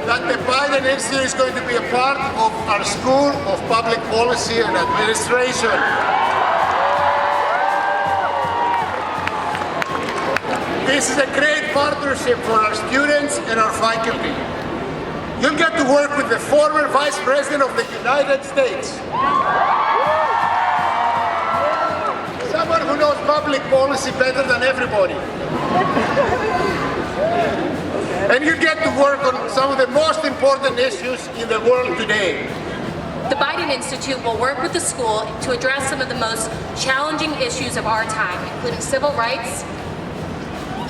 That the Biden Institute is going to be a part of our School of Public Policy and Administration. This is a great partnership for our students and our faculty. You'll get to work with the former Vice President of the United States. Someone who knows public policy better than everybody. And you get to work on some of the most important issues in the world today. The Biden Institute will work with the school to address some of the most challenging issues of our time, including civil rights,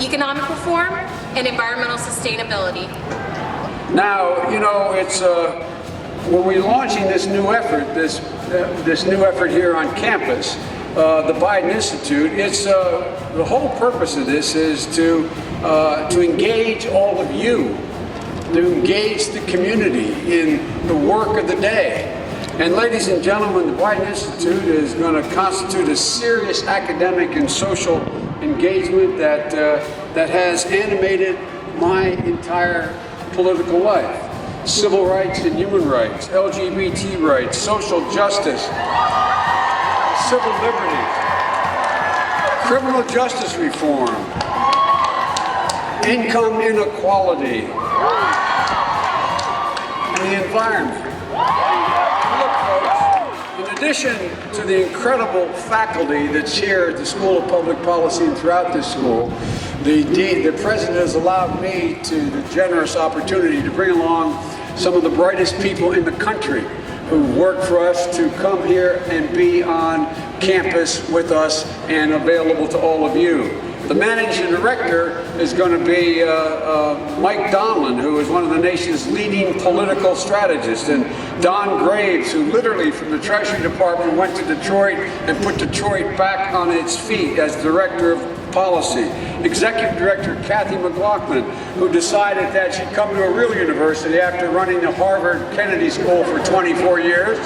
economic reform, and environmental sustainability. Now, you know, it's when we're launching this new effort, this new effort here on campus, the Biden Institute. It's the whole purpose of this is to engage all of you, to engage the community in the work of the day. And ladies and gentlemen, the Biden Institute is going to constitute a serious academic and social engagement that has animated my entire political life. Civil rights and human rights, LGBT rights, social justice, civil liberties, criminal justice reform, income inequality, and the environment. Look, folks, in addition to the incredible faculty that's here at the School of Public Policy and throughout this school, the president has allowed me the generous opportunity to bring along some of the brightest people in the country who work for us to come here and be on campus with us and available to all of you. The managing director is going to be Mike Donlin, who is one of the nation's leading political strategists, and Don Graves, who literally from the Treasury Department went to Detroit and put Detroit back on its feet as director of policy. Executive Director Kathy McLaughlin, who decided that she'd come to a real university after running the Harvard Kennedy School for 24 years.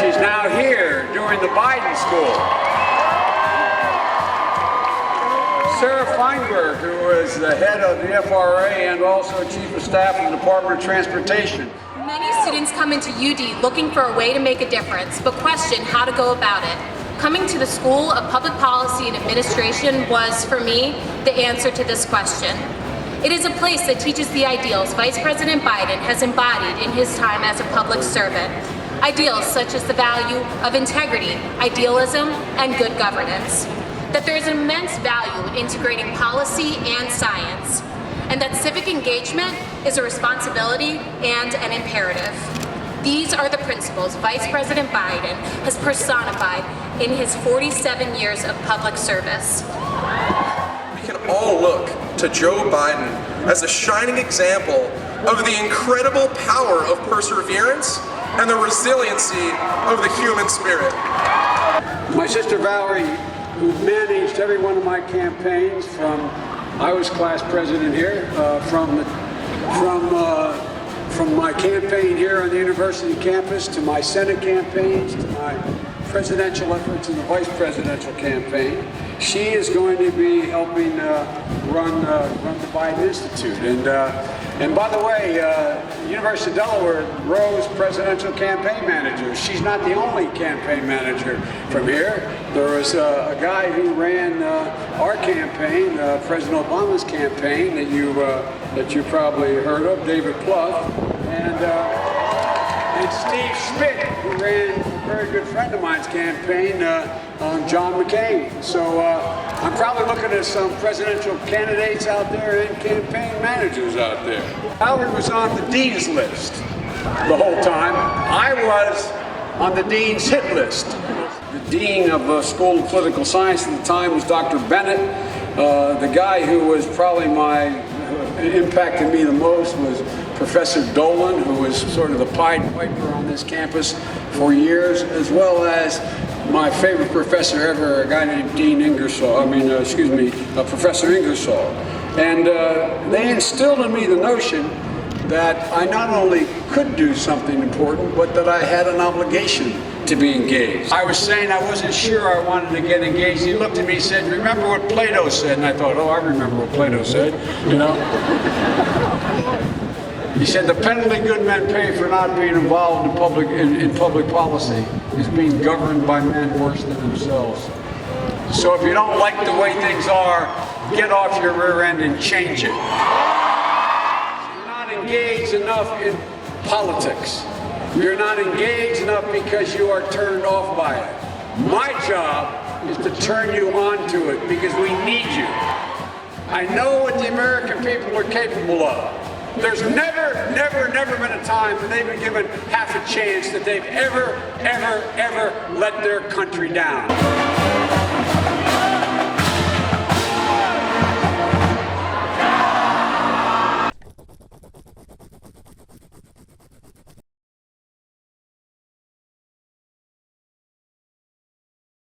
She's now here doing the Biden School. Sarah Feinberg, who is the head of the FRA and also Chief of Staff of the Department of Transportation. Many students come into UD looking for a way to make a difference, but question how to go about it. Coming to the School of Public Policy and Administration was, for me, the answer to this question. It is a place that teaches the ideals Vice President Biden has embodied in his time as a public servant. Ideals such as the value of integrity, idealism, and good governance. That there is immense value in integrating policy and science, and that civic engagement is a responsibility and an imperative. These are the principles Vice President Biden has personified in his 47 years of public service. We can all look to Joe Biden as a shining example of the incredible power of perseverance and the resiliency of the human spirit. My sister Valerie, who managed every one of my campaigns I was class president here, from my campaign here on the university campus to my Senate campaigns to my presidential efforts in the vice presidential campaign. She is going to be helping run the Biden Institute. And by the way, University of Delaware rose presidential campaign manager. She's not the only campaign manager from here. There was a guy who ran our campaign, President Obama's campaign, that you probably heard of, David Plouffe, and Steve Schmidt, who ran a very good friend of mine's campaign, John McCain. So I'm probably looking at some presidential candidates out there and campaign managers out there. Valerie was on the dean's list the whole time. I was on the dean's hit list. The dean of the School of Political Science at the time was Dr. Bennett. The guy who was probably impacted me the most was Professor Dolan, who was sort of the Pied Piper on this campus for years, as well as my favorite professor ever, a guy named Professor Ingersoll. And they instilled in me the notion that I not only could do something important, but that I had an obligation to be engaged. I was saying I wasn't sure I wanted to get engaged. He looked at me and said, remember what Plato said? And I thought, oh, I remember what Plato said, you know? He said the penalty good men pay for not being involved in public policy is being governed by men worse than themselves. So if you don't like the way things are, get off your rear end and change it. You're not engaged enough in politics. You're not engaged enough because you are turned off by it. My job is to turn you on to it because we need you. I know what the American people are capable of. There's never been a time that they've been given half a chance that they've ever let their country down.